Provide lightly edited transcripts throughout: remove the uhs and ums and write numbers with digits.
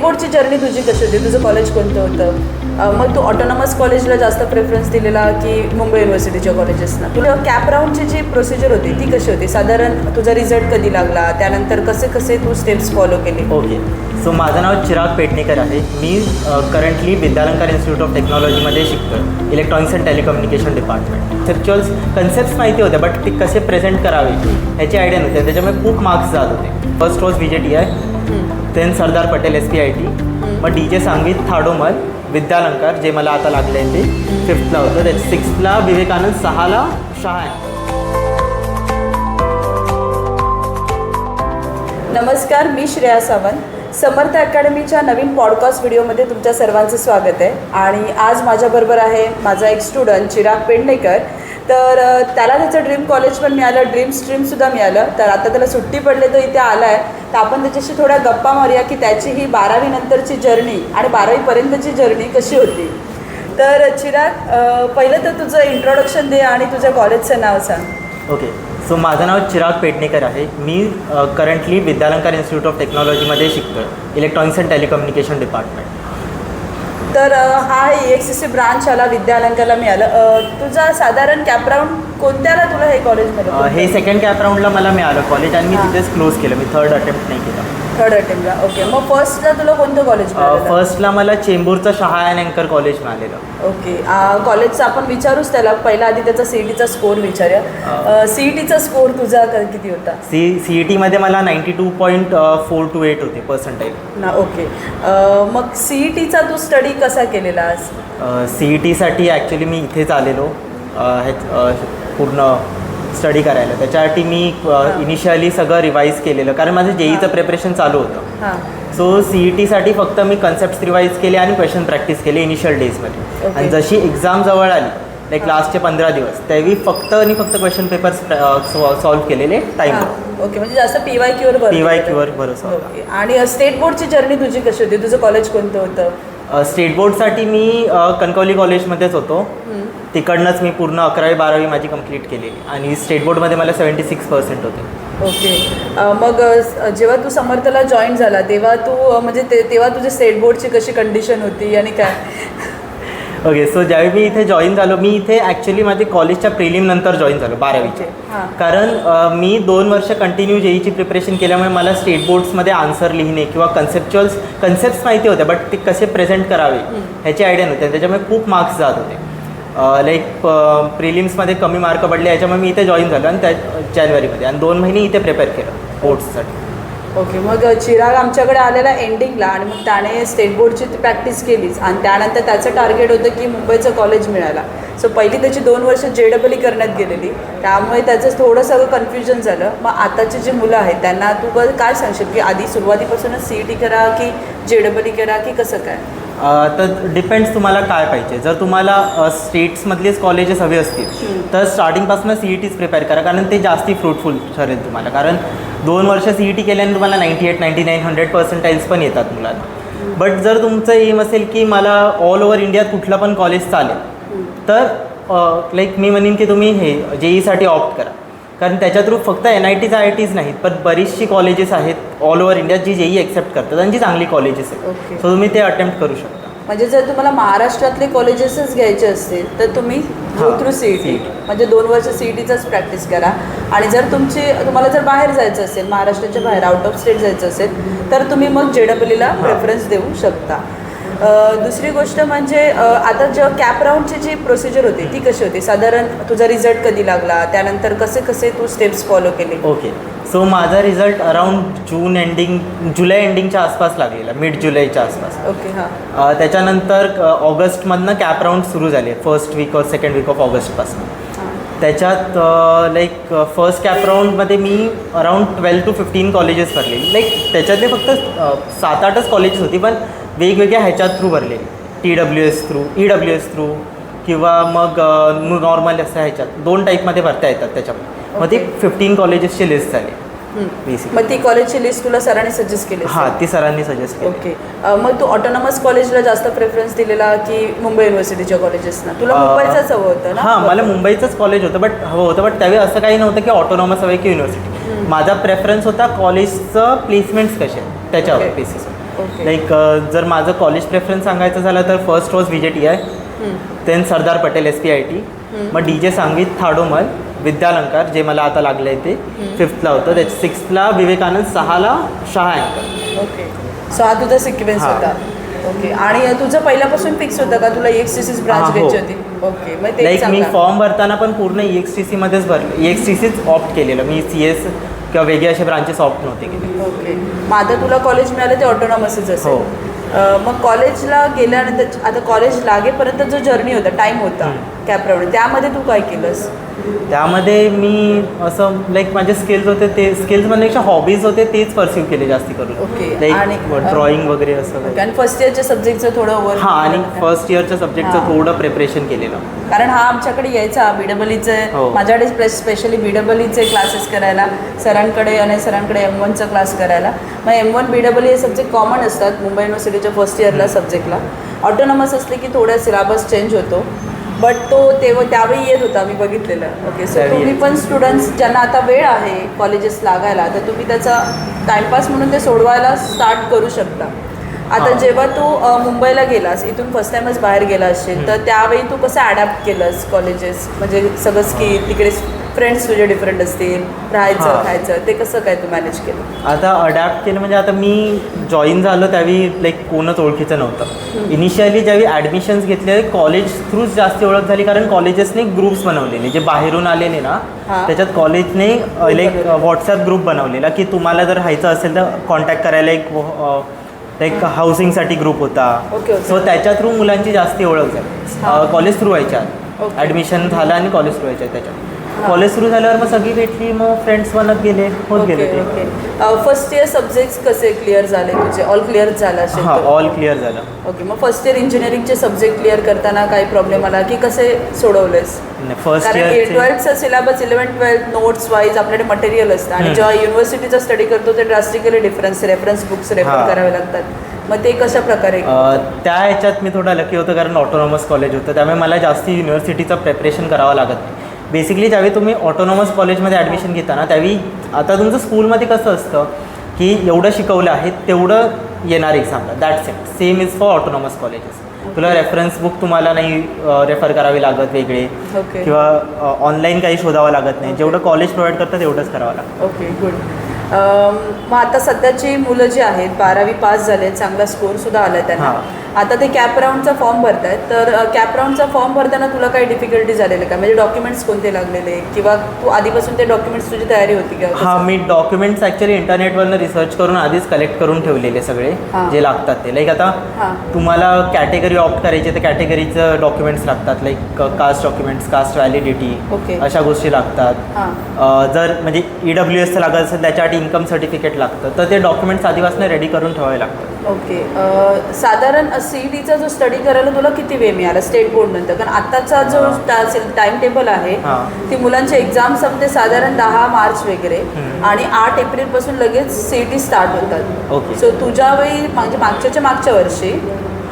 बोर्डची जर्नी तुझी कशी होती? तुझं कॉलेज कोणतं होतं? मग तू ऑटोनॉमस कॉलेजला जास्त प्रेफरन्स दिलेला की मुंबई युनिव्हर्सिटीच्या कॉलेजेसना? तुला कॅप राऊंडची जी प्रोसिजर होती ती कशी होती? साधारण तुझा रिझल्ट कधी लागला, त्यानंतर कसे कसे तू स्टेप्स फॉलो केले? ओके, सो माझं नाव चिराग पेडणेकर आहे. मी करंटली विद्यालंकार इन्स्टिट्यूट ऑफ टेक्नॉलॉजीमध्ये शिकतो, electronics and telecommunication department. Conceptuals concepts माहिती होते, बट ते कसे प्रेझेंट करावे ह्याची आयडिया नव्हती. त्याच्यामुळे खूप मार्क्स जात होते. First was VJTI, then Sardar Patel SPIT, मग DJ सांगवी थाडोमल, विद्यालंकार जे मला आता लागले आहे ते 5thला होतं, त्याच्या 6thला विवेकानंद, 6ला शहा. नमस्कार, मी श्रेया सावंत. समर्थ अकॅडमीच्या नवीन पॉडकास्ट व्हिडिओमध्ये तुमच्या सर्वांचं स्वागत आहे. आणि आज माझ्याबरोबर आहे माझा एक स्टुडंट चिराग पेडणेकर. तर त्याला त्याचं ड्रीम कॉलेज पण मिळालं, ड्रीम स्ट्रीमसुद्धा मिळालं. तर आता त्याला सुट्टी पडली तर इथे आला आहे. तर आपण त्याच्याशी थोड्या गप्पा मारूया की त्याची ही 12वी नंतरची जर्नी आणि 12वीपर्यंतची जर्नी कशी होती. तर चिराग, पहिलं तर तुझं इंट्रोडक्शन दे आणि तुझ्या कॉलेजचं नाव सांग. ओके, सो माझं नाव चिराग पेडणेकर आहे. मी करंटली विद्यालंकार इन्स्टिट्यूट ऑफ टेक्नॉलॉजीमध्ये शिकतो, इलेक्ट्रॉनिक्स अँड टेलिकम्युनिकेशन डिपार्टमेंट. तर हा EXCC ब्रांच आला, विद्यालंकारला मिळालं. तुझा साधारण कॅप राऊंड कोणत्याला तुला हे कॉलेजमध्ये? हे सेकंड कॅप राऊंडला मला मिळालं कॉलेज आणि मी तिथेच क्लोज केलं. मी थर्ड अटेम्प्ट नाही केला. थर्ड अटेम्प्टला. ओके, मग फर्स्टला तुला कोणतं कॉलेज मिळालं? फर्स्टला मला चेंबूरचं शहा अँड अँकर कॉलेज मिळालेलं. ओके, कॉलेजचं आपण विचारूच त्याला. पहिला आधी त्याचा CETचा स्कोअर विचारूया. CETचा स्कोअर तुझा किती होता? CETमध्ये मला 92.428 होते पर्सेंटाईल ना. ओके, मग CETचा तू स्टडी कसा केलेलास? CETसाठी ॲक्च्युली मी इथेच आलेलो पूर्ण स्टडी करायला. त्याच्यासाठी मी इनिशियली सगळं रिवाईज केलेलं, कारण माझं JEEचं प्रिपरेशन चालू होतं. सो CETसाठी फक्त मी कन्सेप्ट्स रिवाईज केले आणि क्वेश्चन प्रॅक्टिस केले इनिशियल डेजमध्ये. आणि जशी एक्झाम जवळ आली, लाईक लास्टचे 15 दिवस, त्यावेळी फक्त आणि फक्त क्वेश्चन पेपर्स सॉल्व्ह केलेले टाईमवर. ओके, म्हणजे जास्त PYQवर भरोसा. ओके, आणि स्टेट बोर्डची जर्नी तुझी कशी होती? तुझं कॉलेज कोणतं होतं? स्टेट बोर्डसाठी मी कणकवली कॉलेजमध्येच होतो. तिकडनंच मी पूर्ण 11वी 12वी माझी कंप्लीट केलेली आणि स्टेट बोर्डमध्ये मला 76% होते. ओके, मग जेव्हा तू समर्थला जॉईन झाला तेव्हा तू म्हणजे तेव्हा तुझ्या स्टेट बोर्डची कशी कंडिशन होती आणि काय? ओके, सो ज्यावेळी मी इथे जॉईन झालो, मी इथे ॲक्च्युली माझे कॉलेजच्या प्रिलिम नंतर जॉईन झालो 12वीचे. कारण मी 2 वर्ष कंटिन्यू JEEची प्रिपरेशन केल्यामुळे मला स्टेट बोर्ड्समध्ये आन्सर लिहिणे किंवा कन्सेप्ट्स माहिती होते, बट ते कसे प्रेझेंट करावे ह्याची आयडिया नव्हती. त्याच्यामुळे खूप मार्क्स जात होते. लाईक प्रिलिम्समध्ये कमी मार्क पडले, याच्यामुळे मी इथे जॉईन झालो आणि त्या जानेवारीमध्ये, आणि 2 महिने इथे प्रिपेअर केलं बोर्ड्ससाठी. ओके, मग चिराग आमच्याकडे आलेला एंडिंगला आणि मग त्याने स्टेट बोर्डची प्रॅक्टिस केलीच आणि त्यानंतर त्याचं टार्गेट होतं की मुंबईचं कॉलेज मिळाला. सो पहिली त्याची 2 वर्ष JEE करण्यात गेलेली, त्यामुळे त्याचं थोडं सगळं कन्फ्युजन झालं. मग आताची जी मुलं आहेत त्यांना तू काय सांगशील की आधी सुरुवातीपासूनच CET करा की JEE करा की कसं काय? तर डिपेंड्स तुम्हाला काय पाहिजे. जर तुम्हाला स्टेट्समधलेच कॉलेजेस हवे असतील तर स्टार्टिंगपासून CETच प्रिपेअर करा, कारण ते जास्ती फ्रुटफुल ठरेल तुम्हाला. कारण 2 वर्ष CET केल्याने तुम्हाला 98, 99, 100% पण येतात मुलांना. बट जर तुमचं एम असेल की मला ऑल ओव्हर इंडियात कुठलं पण कॉलेज चालेल, तर लाईक मी म्हणेन की तुम्ही हे JEEसाठी ऑप्ट करा. कारण त्याच्या थ्रू फक्त NITs IITs नाहीत, पण बरीचशी कॉलेजेस आहेत ऑल ओव्हर इंडियात जी JEE एक्सेप्ट करतात आणि जी चांगली कॉलेजेस आहेत. सो तुम्ही ते अटेम्प्ट करू शकता. म्हणजे जर तुम्हाला महाराष्ट्रातले कॉलेजेसच घ्यायचे असतील तर तुम्ही गो थ्रू CET, म्हणजे 2 वर्ष CETचाच प्रॅक्टिस करा. आणि जर तुम्हाला जर बाहेर जायचं असेल, महाराष्ट्राच्या बाहेर आउट ऑफ स्टेट जायचं असेल, तर तुम्ही मग JEEला प्रेफरन्स देऊ शकता. दुसरी गोष्ट म्हणजे आता जेव्हा कॅप राऊंडची जी प्रोसिजर होती ती कशी होती? साधारण तुझा रिझल्ट कधी लागला, त्यानंतर कसे कसे तू स्टेप्स फॉलो केले? ओके, सो माझा रिझल्ट अराऊंड जुलै एंडिंगच्या आसपास लागलेला, मिड जुलैच्या आसपास. ओके, हां. त्याच्यानंतर ऑगस्टमधनं कॅप राऊंड सुरू झाले, फर्स्ट वीक और सेकंड वीक ऑफ ऑगस्टपासून. त्याच्यात लाईक फर्स्ट कॅप राऊंडमध्ये मी अराऊंड 12 to 15 कॉलेजेस भरलेली. लाईक त्याच्यातले फक्त 7-8च कॉलेजेस होती, पण वेगवेगळ्या ह्याच्यात थ्रू भरलेली. TWS थ्रू, EWS थ्रू किंवा मग नॉर्मल असं ह्याच्यात 2 टाईपमध्ये भरता येतात. त्याच्यामध्ये मग ती 15 कॉलेजेसची लिस्ट झाली. मग ती कॉलेजची लिस्ट तुला सरांनी सजेस्ट केली? हां, ती सरांनी सजेस्ट केली. ओके, मग तू ऑटोनॉमस कॉलेजला जास्त प्रेफरन्स दिलेला की मुंबई युनिव्हर्सिटीच्या कॉलेजेसना? तुला मुंबईचंच हवं होतं ना? हां, मला मुंबईचंच कॉलेज होतं, बट हवं होतं. बट त्यावेळी असं काही नव्हतं की ऑटोनॉमस हवं की युनिव्हर्सिटी. माझा प्रेफरन्स होता कॉलेजचं प्लेसमेंट्स कसे त्याच्यावर बेसिस. Okay. लाईक जर माझं कॉलेज प्रेफरन्स सांगायचं झालं तर first was VJTI, then Sardar Patel SPIT, मग DJ सांगवीत थाडोमल, विद्यालंकार जे मला आता लागलं आहे ते 5th ला होतं, त्याच्या 6th ला विवेकानंद, 6 ला शाह अँकर. ओके, सो हा तुझा सिक्वेन्स हां. होता. ओके, आणि तुझं पहिल्यापासून फिक्स होतं का तुला EXTC's ब्रांच हां, हो. घ्यायची होती? ओके, मग ते लाईक मी सांगा. फॉर्म भरताना पण पूर्ण EXTC मध्येच भरलं, EXTCच ऑप्ट केलेलं, मी CS किंवा वेगळे असे ब्रांचेस ऑप्ट नव्हते केले. ओके, मग आता तुला कॉलेज मिळालं ते ऑटोनॉमसच असेल. हो. मग कॉलेजला गेल्यानंतर आता कॉलेज लागेपर्यंत जो जर्नी होता, टाईम होता कॅपराऊंड, त्यामध्ये तू काय केलंस? त्यामध्ये मी असं लाईक माझे स्किल्स होते ते स्किल्स म्हणण्यापेक्षा हॉबीज होते तेच परस्यू केले जास्ती करून. ओके, लाईक आणि ड्रॉइंग वगैरे असं ओके, आणि फर्स्ट इयरच्या सब्जेक्टचं थोडं ओव्हर. हां, आणि फर्स्ट इयरच्या सब्जेक्टचं हां. थोडं प्रिपरेशन केलेलं. कारण हा आमच्याकडे यायचा BEEचे, हो. माझ्याकडे स्पेशली BEEचे क्लासेस करायला, सरांकडे आणि सरांकडे M1चा क्लास करायला. मग M1 BEE हे सब्जेक्ट कॉमन असतात मुंबई युनिव्हर्सिटीच्या फर्स्ट इयरला सब्जेक्टला. ऑटोनॉमस असले की थोडा सिलेबस चेंज होतो, बट तो त्यावेळी येत होता, मी बघितलेलं. ओके, सो त्यावेळी तुम्ही पण स्टुडंट्स ज्यांना आता वेळ आहे कॉलेजेस लागायला, तर तुम्ही त्याचा टाईमपास म्हणून ते सोडवायला स्टार्ट करू शकता. आता हां. जेव्हा तू मुंबईला गेलास, इथून फर्स्ट टाइमच बाहेर गेला असशील, तर त्यावेळी तू कसं ॲडॅप्ट केलंस कॉलेजेस, म्हणजे सगळंच की तिकडे फ्रेंड्स तुझे डिफरंट असतील, राहायचं हां. खायचं, ते कसं काय तू मॅनेज केलं? आता अडॅप्ट केलं म्हणजे आता मी जॉईन झालो त्यावेळी लाईक कोणच ओळखीचं नव्हतं. इनिशियली ज्यावेळी ॲडमिशन्स घेतले कॉलेज थ्रूच जास्त ओळख झाली, कारण कॉलेजेसने ग्रुप्स बनवलेले जे बाहेरून आलेले ना, हां. त्याच्यात कॉलेजने लाईक व्हॉट्सॲप ग्रुप बनवलेला की तुम्हाला जर राहायचं असेल तर कॉन्टॅक्ट करायला एक हाऊसिंगसाठी ग्रुप होता. ओके. सो त्याच्या थ्रू मुलांची जास्ती ओळख हां. झाली. कॉलेज थ्रू व्हायच्या ओके. ॲडमिशन झालं आणि कॉलेज थ्रू व्हायच्या त्याच्यात. कॉलेज सुरू झाल्यावर मग सगळी भेटली, मग फ्रेंड्स बनत गेले, होत गेले ते. ओके, फर्स्ट इयर सब्जेक्ट्स कसे क्लिअर झाले तुझे? ऑल क्लिअर झाला असेल हां, तर? ऑल क्लिअर झालं. ओके, मग फर्स्ट इयर इंजिनिअरिंगचे सब्जेक्ट क्लिअर करताना काही प्रॉब्लेम आला की कसे सोडवलेस? फर्स्ट कारण year 12th syllabus 11-12 notes wise आपल्याकडे मटेरियल असतं, आणि जेव्हा युनिव्हर्सिटीचा स्टडी करतो ते ड्रास्टिकली रेफरन्स बुक्स रेफर हां. करावे लागतात. मग ते कशा प्रकारे? त्या ह्याच्यात मी थोडा लकी होतं कारण ऑटोनॉमस कॉलेज होतं, त्यामुळे मला जास्ती युनिव्हर्सिटीचं प्रिपरेशन करावं लागत नाही. बेसिकली ज्यावेळी तुम्ही ऑटोनॉमस कॉलेजमध्ये ॲडमिशन घेता ना, त्यावेळी आता तुमचं स्कूलमध्ये कसं असतं की एवढं शिकवलं आहे तेवढं येणार एक्झामला, that's it. Same is for autonomous colleges. तुला रेफरन्स बुक तुम्हाला नाही रेफर करावी लागत वेगळे, ओके. किंवा ऑनलाईन काही शोधावं लागत नाही. जेवढं कॉलेज प्रोव्हाइड करतं तेवढंच करावं लागतं. Okay, good. मग आता सध्याची मुलं जी आहेत 12वी पास झाले, चांगला स्कोअरसुद्धा आला आहे त्यांना, आता ते कॅप राऊंडचा फॉर्म भरतायत, तर कॅप राऊंडचा फॉर्म भरताना तुला काही डिफिकल्टी झालेली का? म्हणजे डॉक्युमेंट्स कोणते लागलेले, किंवा तू आधीपासून ते डॉक्युमेंट्स तुझी तयारी होती का? हां, मी डॉक्युमेंट्स ॲक्च्युली इंटरनेटवरनं रिसर्च करून आधीच कलेक्ट करून ठेवलेले सगळे हां. जे लागतात ते. लाईक आता हां. तुम्हाला कॅटेगरी ऑप्ट करायचे तर कॅटेगरीचं डॉक्युमेंट्स लागतात, like caste documents, caste validity, okay. अशा गोष्टी लागतात. हां. जर म्हणजे EWSचं लागत असेल त्याच्यासाठी इन्कम सर्टिफिकेट लागतं, तर ते डॉक्युमेंट्स आधीपासून रेडी करून ठेवावे लागतात. ओके, साधारण CETचा जो स्टडी करायला तुला किती वेळ मिळाला स्टेट बोर्ड नंतर? कारण आत्ताचा जो टाइम टेबल आहे, हां. ती मुलांची एक्झाम संपते साधारण 10 मार्च वगैरे, आणि 8 एप्रिलपासून लगेच CET स्टार्ट होतात. ओके. सो तुझ्या वेळी म्हणजे मागच्या वर्षी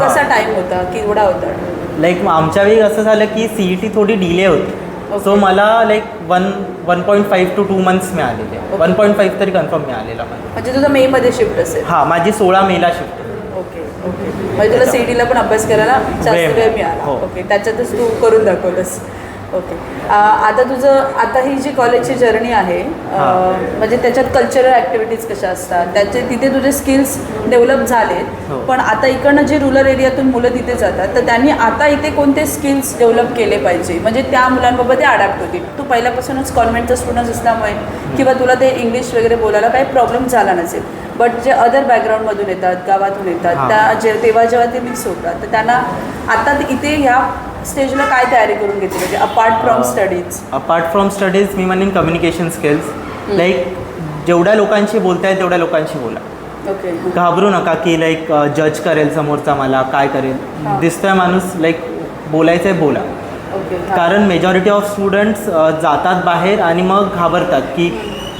कसा टाइम होता, केवढा होता? लाईक आमच्या वेळी असं झालं की CET थोडी डिले होती. ओके. सो मला लाईक 1.5 to 2 months मिळालेले. ओके. 1.5 तरी कन्फर्म मिळालेला मला. म्हणजे तुझं मेमध्ये शिफ्ट असेल? हां, माझी 16 मेला शिफ्ट. Okay, okay. म्हणजे तुला CETला पण अभ्यास करायला जास्त वेळ मिळाला. हो. ओके, त्याच्यातच तू करून दाखवलंस. ओके, आता ही जी कॉलेजची जर्नी आहे, म्हणजे त्याच्यात कल्चरल ॲक्टिव्हिटीज कशा असतात, तिथे तुझे स्किल्स डेव्हलप झाले, हो. पण आता इकडनं जे रुरल एरियातून मुलं तिथे जातात, तर त्यांनी आता इथे कोणते स्किल्स डेव्हलप केले पाहिजे, म्हणजे त्या मुलांबाबत ते अडॅप्ट होतील. तू पहिल्यापासूनच कॉन्व्हेंटचा स्टुडंट असल्यामुळे किंवा तुला ते इंग्लिश वगैरे बोलायला काही प्रॉब्लेम झाला नसेल, बट जे अदर बॅकग्राऊंडमधून येतात, गावातून येतात, तेव्हा जेव्हा ते मिक्स होतात, तर त्यांना आता इथे ह्या स्टेजला काय तयारी करून घेतली म्हणजे अपार्ट फ्रॉम स्टडीज? मी म्हणेन कम्युनिकेशन स्किल्स. लाईक जेवढ्या लोकांशी बोलताय तेवढ्या लोकांशी बोला. ओके. घाबरू नका की लाईक जज करेल समोरचा मला, काय करेल, दिसतोय माणूस, लाईक बोलायचं आहे बोला. ओके. कारण मेजॉरिटी ऑफ स्टुडंट्स जातात बाहेर आणि मग घाबरतात की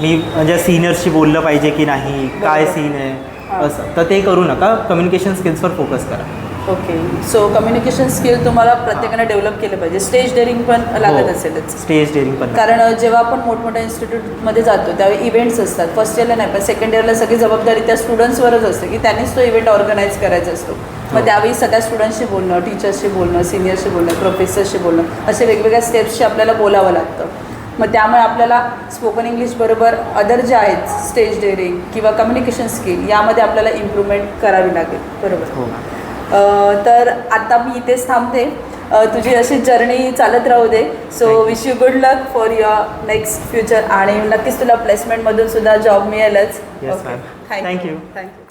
मी म्हणजे सिनियर्सशी बोललं पाहिजे की नाही, काय सीन आहे असं. तर ते करू नका, कम्युनिकेशन स्किल्सवर फोकस करा. ओके. सो कम्युनिकेशन स्किल तुम्हाला प्रत्येकाने डेव्हलप केलं पाहिजे. स्टेज डेअरिंग पण लागत असेलच. स्टेज डेअरिंग पण. कारण जेव्हा आपण मोठमोठ्या इन्स्टिट्यूटमध्ये जातो त्यावेळी इव्हेंट्स असतात. फर्स्ट इयरला नाही पण सेकंड इयरला सगळी जबाबदारी त्या स्टुडंट्सवरच असते की त्यांनीच तो इव्हेंट ऑर्गनाईज करायचा असतो. मग त्यावेळी सगळ्या स्टुडंट्सशी बोलणं, टीचर्सशी बोलणं, सिनियरशी बोलणं, प्रोफेसरशी बोलणं, असे वेगवेगळ्या स्टेप्सशी आपल्याला बोलावं लागतं. मग त्यामुळे आपल्याला स्पोकन इंग्लिशबरोबर अदर जे आहेत स्टेज डेअरिंग किंवा कम्युनिकेशन स्किल यामध्ये आपल्याला इम्प्रूव्हमेंट करावी लागेल. बरोबर. हो. तर आता मी इथेच थांबते. तुझी अशी जर्नी चालत राहू दे. So wish you good luck for your next future आणि नक्कीच तुला प्लेसमेंटमधून सुद्धा जॉब मिळेलच. Yes ma'am. थँक्यू. थँक्यू.